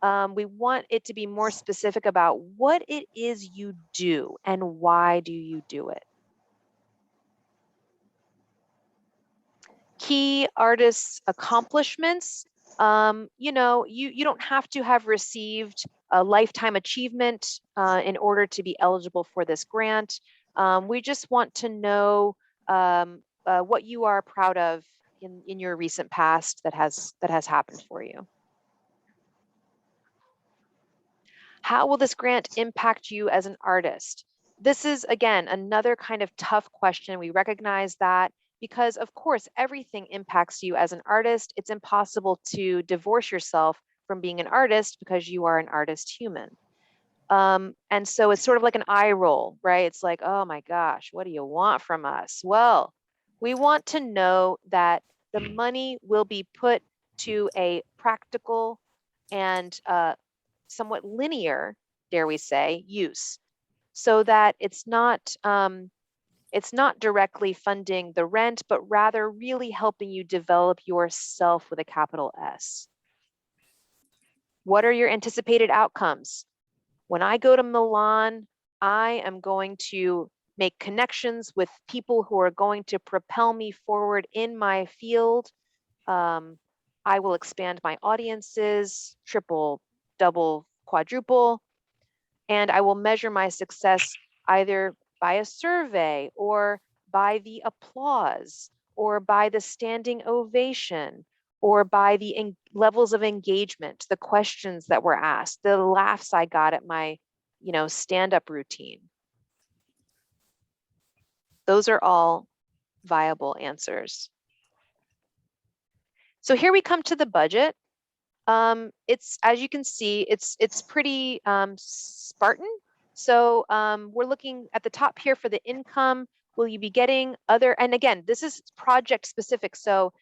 We want it to be more specific about what it is you do and why do you do it. Key artists' accomplishments. You know, you don't have to have received a lifetime achievement in order to be eligible for this grant. We just want to know what you are proud of in your recent past that has happened for you. How will this grant impact you as an artist? This is, again, another kind of tough question. We recognize that because, of course, everything impacts you as an artist. It's impossible to divorce yourself from being an artist because you are an artist human. And so it's sort of like an eye roll, right? It's like, oh my gosh, what do you want from us? Well, we want to know that the money will be put to a practical and somewhat linear, dare we say, use, so that it's not directly funding the rent, but rather really helping you develop yourself with a capital S. What are your anticipated outcomes? When I go to Milan, I am going to make connections with people who are going to propel me forward in my field. I will expand my audiences, triple, double, quadruple, and I will measure my success either by a survey or by the applause or by the standing ovation or by the levels of engagement, the questions that were asked, the laughs I got at my, you know, stand-up routine. Those are all viable answers. So here we come to the budget. It's, as you can see, it's pretty Spartan. So we're looking at the top here for the income. will you be getting other, and again, this is project specific. So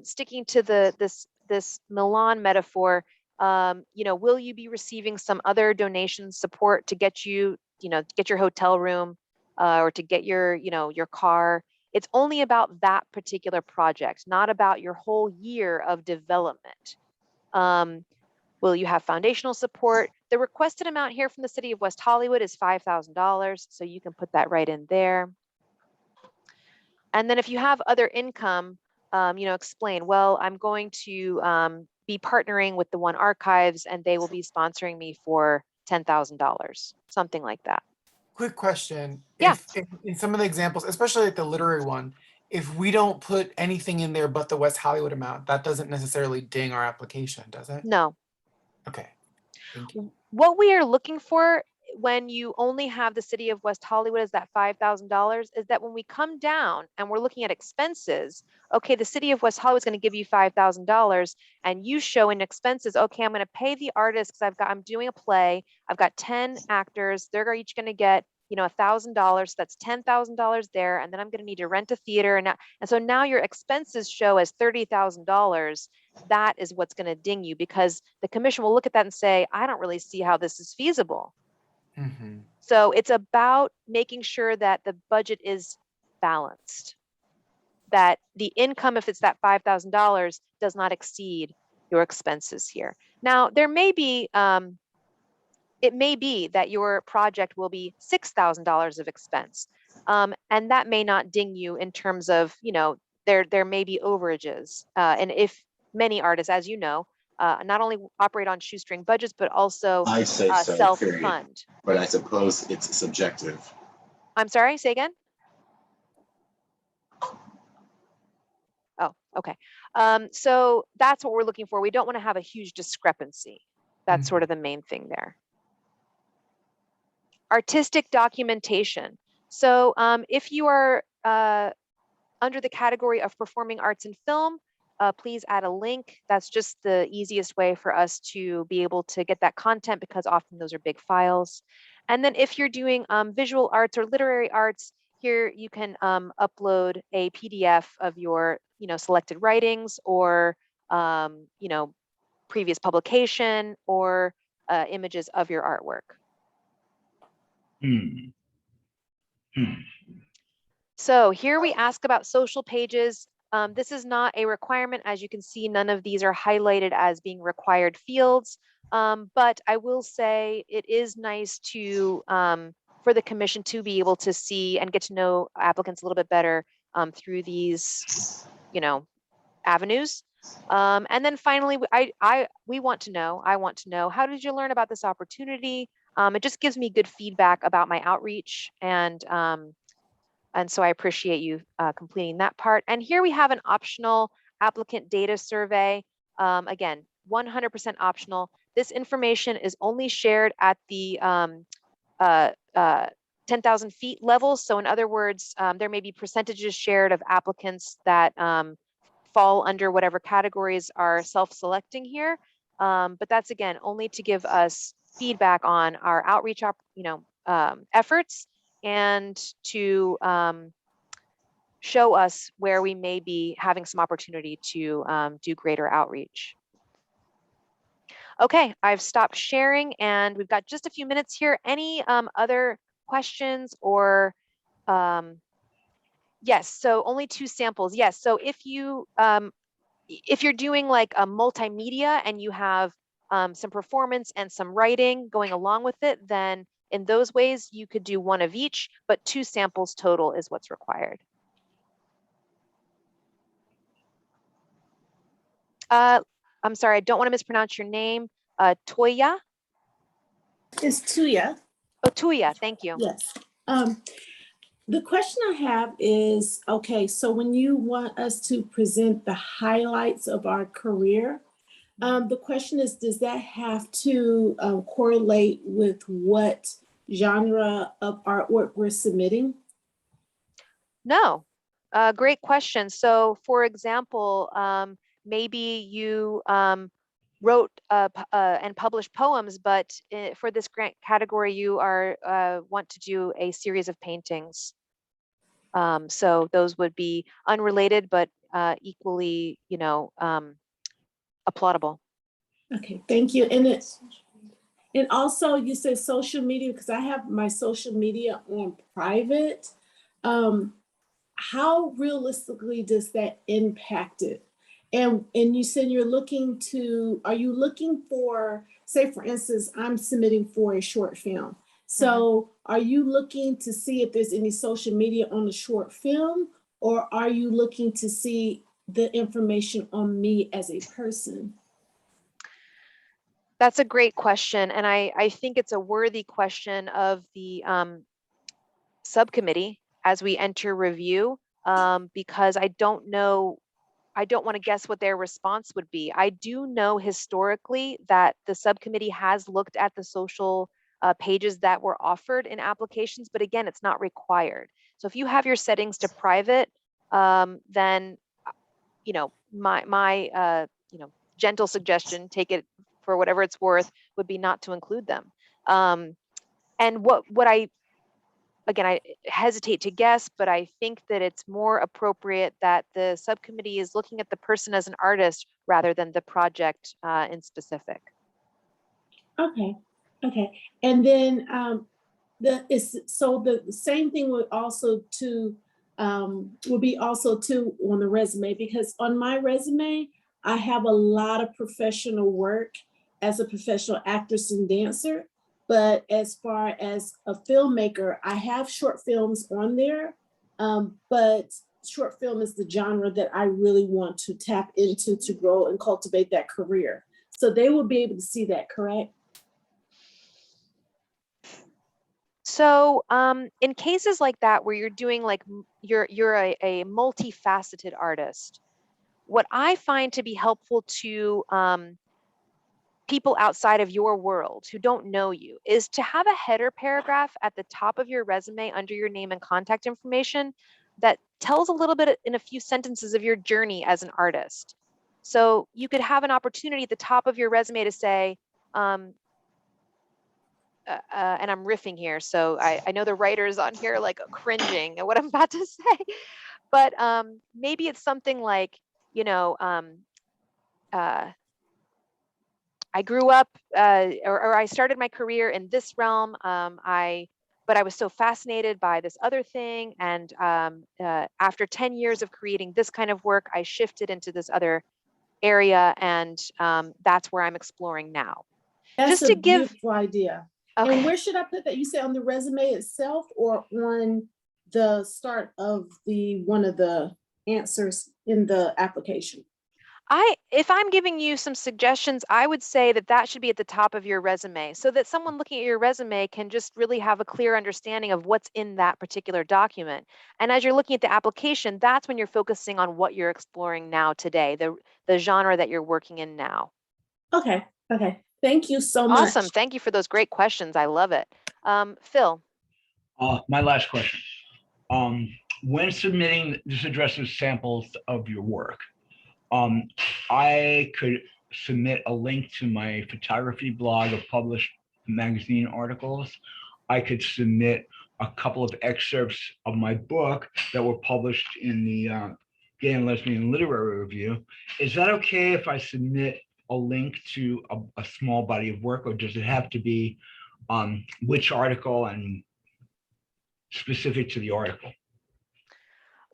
sticking to this Milan metaphor, will you be receiving some other donation support to get you, get your hotel room or to get your car? It's only about that particular project, not about your whole year of development. Will you have foundational support? The requested amount here from the city of West Hollywood is $5,000. So you can put that right in there. And then if you have other income, explain, well, I'm going to be partnering with the One Archives and they will be sponsoring me for $10,000, something like that. Quick question. Yeah. If in some of the examples, especially like the literary one, if we don't put anything in there but the West Hollywood amount, that doesn't necessarily ding our application, does it? No. Okay. Thank you. What we are looking for when you only have the city of West Hollywood as that $5,000 is that when we come down and we're looking at expenses, okay, the city of West Hollywood is going to give you $5,000 and you show in expenses, okay, I'm going to pay the artist because I'm doing a play. I've got 10 actors. They're each going to get, $1,000. That's $10,000 there. And then I'm going to need to rent a theater. And so now your expenses show as $30,000. That is what's going to ding you because the commission will look at that and say, I don't really see how this is feasible. Mm-hmm. So it's about making sure that the budget is balanced, that the income, if it's that $5,000, does not exceed your expenses here. Now, there may be, it may be that your project will be $6,000 of expense. And that may not ding you in terms of, there may be overages. And if many artists, as you know, not only operate on shoestring budgets, but also I say so, period. self-fund. But I suppose it's subjective. I'm sorry, say again? Oh, okay. So that's what we're looking for. We don't want to have a huge discrepancy. That's sort of the main thing there. Artistic documentation. So if you are under the category of performing arts and film, please add a link. That's just the easiest way for us to be able to get that content because often those are big files. And then if you're doing visual arts or literary arts, here you can upload a PDF of your selected writings or previous publication or images of your artwork. So here we ask about social pages. This is not a requirement. As you can see, none of these are highlighted as being required fields. But I will say it is nice to for the commission to be able to see and get to know applicants a little bit better through these, avenues. And then finally, I want to know, how did you learn about this opportunity? It just gives me good feedback about my outreach and so I appreciate you completing that part. And here we have an optional applicant data survey. Again, 100% optional. This information is only shared at the 10,000 feet level. So in other words, there may be percentages shared of applicants that fall under whatever categories are self-selecting here. But that's again, only to give us feedback on our outreach efforts and to show us where we may be having some opportunity to do greater outreach. Okay, I've stopped sharing and we've got just a few minutes here. Any other questions or, yes, so only 2 samples. Yes, so if you're doing like a multimedia and you have some performance and some writing going along with it, then in those ways, you could do 1 of each, but 2 samples total is what's required. I'm sorry, I don't want to mispronounce your name. Toya? It's Tuya. Oh, Tuya, thank you. Yes. The question I have is, okay, so when you want us to present the highlights of our career, the question is, does that have to correlate with what genre of artwork we're submitting? No, great question. So for example, maybe you wrote and published poems, but for this grant category, you are want to do a series of paintings. So those would be unrelated, but equally, applaudable. Okay, thank you. And also you said social media, because I have my social media on private. How realistically does that impact it? And you said are you looking for, say for instance, I'm submitting for a short film. So are you looking to see if there's any social media on the short film, or are you looking to see the information on me as a person? That's a great question. And I think it's a worthy question of the subcommittee as we enter review, because I don't want to guess what their response would be. I do know historically that the subcommittee has looked at the social pages that were offered in applications, but again, it's not required. So if you have your settings to private, then my gentle suggestion, take it for whatever it's worth, would be not to include them. And what I hesitate to guess, but I think that it's more appropriate that the subcommittee is looking at the person as an artist rather than the project in specific. Okay. And then the same thing would be also too on the resume, because on my resume, I have a lot of professional work as a professional actress and dancer. But as far as a filmmaker, I have short films on there, but short film is the genre that I really want to tap into to grow and cultivate that career. So they will be able to see that, correct? So in cases like that, where you're doing you're a multifaceted artist, what I find to be helpful to people outside of your world who don't know you is to have a header paragraph at the top of your resume under your name and contact information that tells a little bit in a few sentences of your journey as an artist. So you could have an opportunity at the top of your resume to say, and I'm riffing here, so I know the writers on here like cringing at what I'm about to say, but maybe it's something like, I grew up, or I started my career in this realm. But I was so fascinated by this other thing, and after 10 years of creating this kind of work, I shifted into this other area, and that's where I'm exploring now. That's Just a to give beautiful idea. Okay. And where should I put that? You say on the resume itself, or on the start of one of the answers in the application? If I'm giving you some suggestions, I would say that should be at the top of your resume, so that someone looking at your resume can just really have a clear understanding of what's in that particular document. And as you're looking at the application, that's when you're focusing on what you're exploring now today, the genre that you're working in now. Okay. Thank you so much. Awesome. Thank you for those great questions. I love it. Phil. My last question. When submitting, this addresses samples of your work. I could submit a link to my photography blog of published magazine articles. I could submit a couple of excerpts of my book that were published in the Gay and Lesbian Literary Review. Is that okay if I submit a link to a small body of work, or does it have to be which article and specific to the article?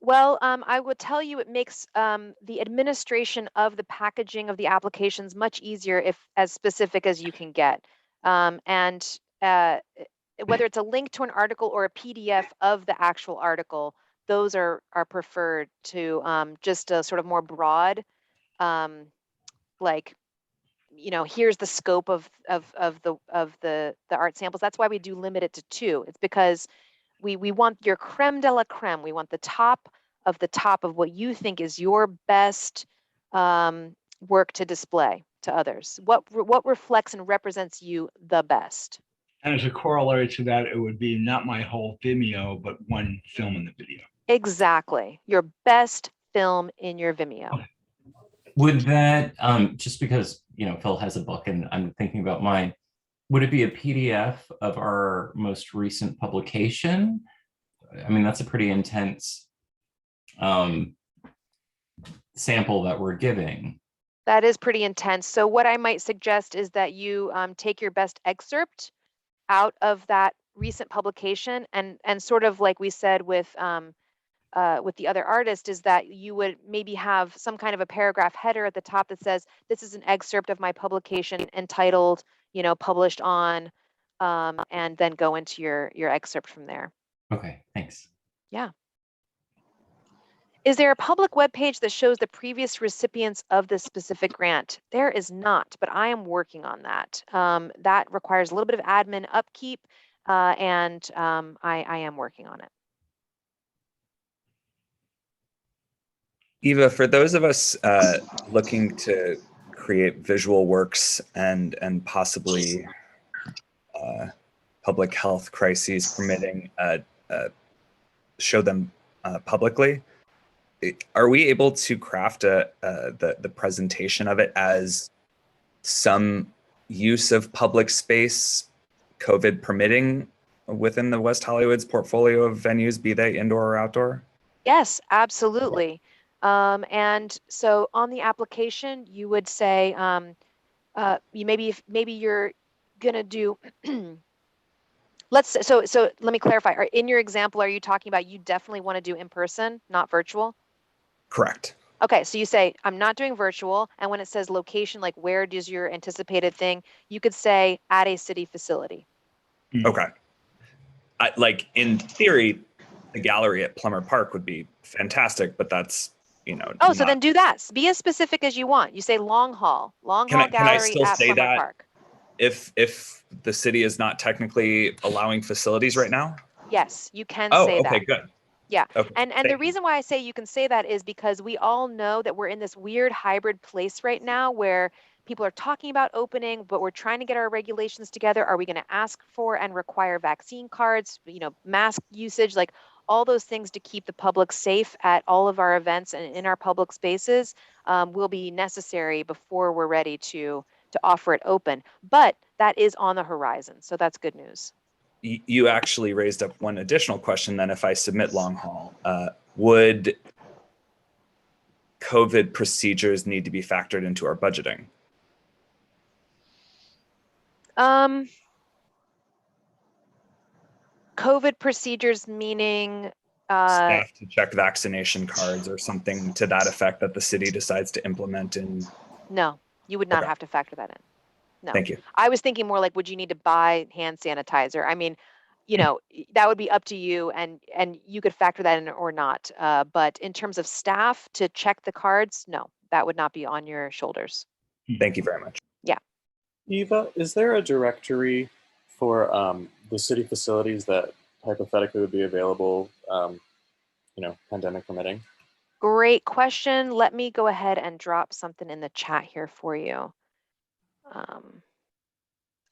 Well, I would tell you it makes the administration of the packaging of the applications much easier if as specific as you can get. And whether it's a link to an article or a PDF of the actual article, those are preferred to just a sort of more broad, like, here's the scope of the art samples. That's why we do limit it to 2. It's because we want your creme de la creme. We want the top of what you think is your best work to display to others. What reflects and represents you the best. And as a corollary to that, it would be not my whole Vimeo, but one film in the video. Exactly. Your best film in your Vimeo. Okay. Would that, just because, Phil has a book and I'm thinking about mine, would it be a PDF of our most recent publication? I mean, that's a pretty intense sample that we're giving. That is pretty intense. So what I might suggest is that you take your best excerpt out of that recent publication, and sort of like we said with the other artist, is that you would maybe have some kind of a paragraph header at the top that says, this is an excerpt of my publication entitled, you know, published on, and then go into your excerpt from there. Okay, thanks. Yeah. Is there a public web page that shows the previous recipients of this specific grant? There is not, but I am working on that. That requires a little bit of admin upkeep, and I am working on it. Eva, for those of us looking to create visual works and possibly public health crises permitting, show them publicly, are we able to craft the presentation of it as some use of public space, COVID permitting, within the West Hollywood's portfolio of venues, be they indoor or outdoor? Yes, absolutely. And so on the application, you would say, you maybe you're gonna do, so let me clarify. In your example, are you talking about you definitely want to do in person, not virtual? Correct. Okay, so you say, I'm not doing virtual, and when it says location, like where does your anticipated thing, you could say at a city facility. Okay. Like in theory, the gallery at Plummer Park would be fantastic, but that's, you know. Oh, so then do that. Be as specific as you want. You say long haul Can I gallery still at say Plummer that Park. if the city is not technically allowing facilities right now? Yes, you can Oh, say okay, that. good. Yeah, Okay, and the reason why I say you can say that is because we all know that we're in this weird hybrid place right now where people are talking about opening, but we're trying to get our regulations together. Are we going to ask for and require vaccine cards, you know, mask usage, like all those things to keep the public safe at all of our events and in our public spaces will be necessary before we're ready to offer it open. But that is on the horizon, so that's good news. You actually raised up one additional question then. If I submit long haul, would COVID procedures need to be factored into our budgeting? COVID procedures meaning staff to check vaccination cards or something to that effect that the city decides to implement in? No, you would not have to factor that in. No. Thank you. I was thinking more like, would you need to buy hand sanitizer? I mean, you know, that would be up to you, and you could factor that in or not. But in terms of staff to check the cards, no, that would not be on your shoulders. Thank you very much. Yeah. Eva, is there a directory for the city facilities that hypothetically would be available, you know, pandemic permitting? Great question. Let me go ahead and drop something in the chat here for you.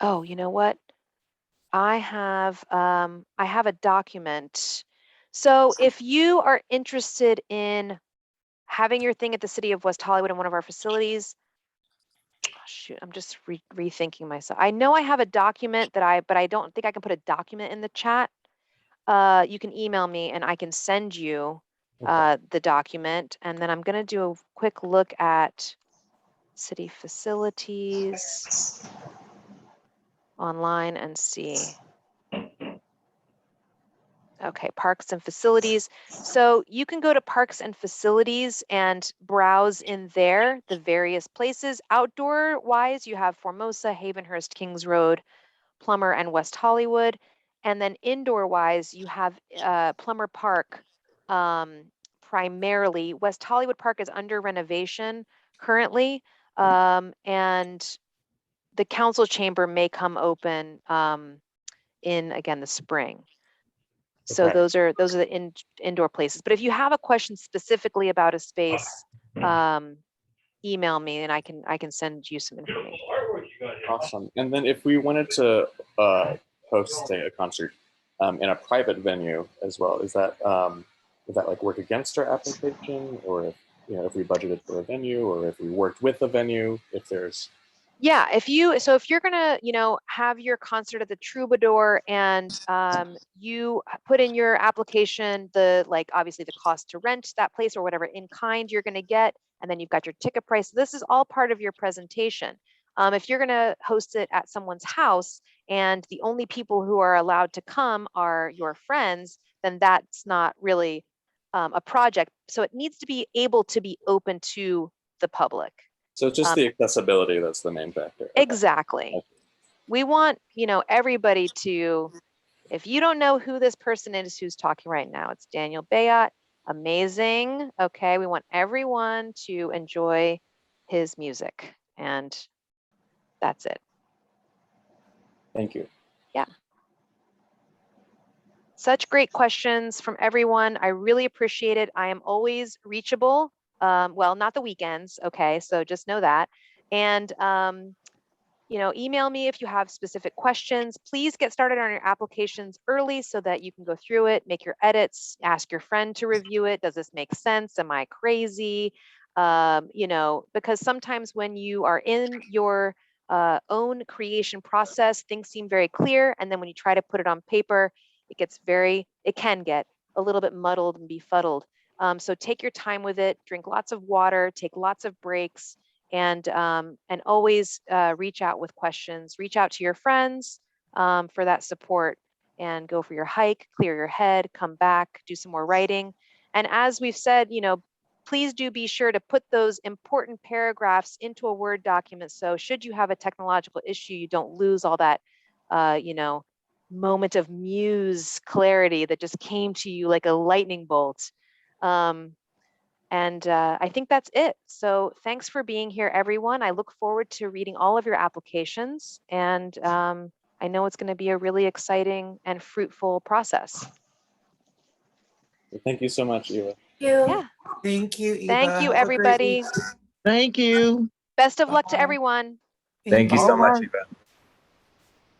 Oh, you know what? I have a document. So if you are interested in having your thing at the City of West Hollywood in one of our facilities, oh, shoot, I'm just rethinking myself. I know I have a document but I don't think I can put a document in the chat. You can email me and I can send you the document, and then I'm gonna do a quick look at city facilities online and see. Okay, parks and facilities. So you can go to parks and facilities and browse in there the various places. Outdoor wise, you have Formosa, Havenhurst, Kings Road, Plummer, and West Hollywood. And then indoor wise, you have Plummer Park primarily. West Hollywood Park is under renovation currently. And the council chamber may come open in, again, the spring. So those are the indoor places. But if you have a question specifically about a space, email me and I can send you some information. Awesome. And then if we wanted to host, say, a concert in a private venue as well, is that would that like work against our application, or if, you know, if we budgeted for a venue, or if we worked with a venue, if there's Yeah, if you're gonna, have your concert at the Troubadour and you put in your application obviously the cost to rent that place or whatever in kind you're gonna get, and then you've got your ticket price. This is all part of your presentation. If you're gonna host it at someone's house and the only people who are allowed to come are your friends, then that's not really a project. So it needs to be able to be open to the public. So it's just the accessibility that's the main factor. Okay. Exactly. We want, everybody to, if you don't know who this person is who's talking right now, it's Daniel Bayat. Amazing. Okay. We want everyone to enjoy his music. And that's it. Thank you. Yeah. Such great questions from everyone. I really appreciate it. I am always reachable. Well, not the weekends. Okay. So just know that. And, email me if you have specific questions. Please get started on your applications early so that you can go through it, make your edits, ask your friend to review it. Does this make sense? Am I crazy? Because sometimes when you are in your own creation process, things seem very clear. And then when you try to put it on paper, it can get a little bit muddled and befuddled. So take your time with it, drink lots of water, take lots of breaks, and always reach out with questions. Reach out to your friends for that support, and go for your hike, clear your head, come back, do some more writing. And as we've said, please do be sure to put those important paragraphs into a Word document. So should you have a technological issue, you don't lose all that, moment of muse clarity that just came to you like a lightning bolt. And I think that's it. So thanks for being here, everyone. I look forward to reading all of your applications. And I know it's going to be a really exciting and fruitful process. Thank you so much, Eva. Yeah. Thank you, Eva. Thank you, Have a great everybody. week. Thank you. Best of luck to everyone. Thank you so All much, right. Eva.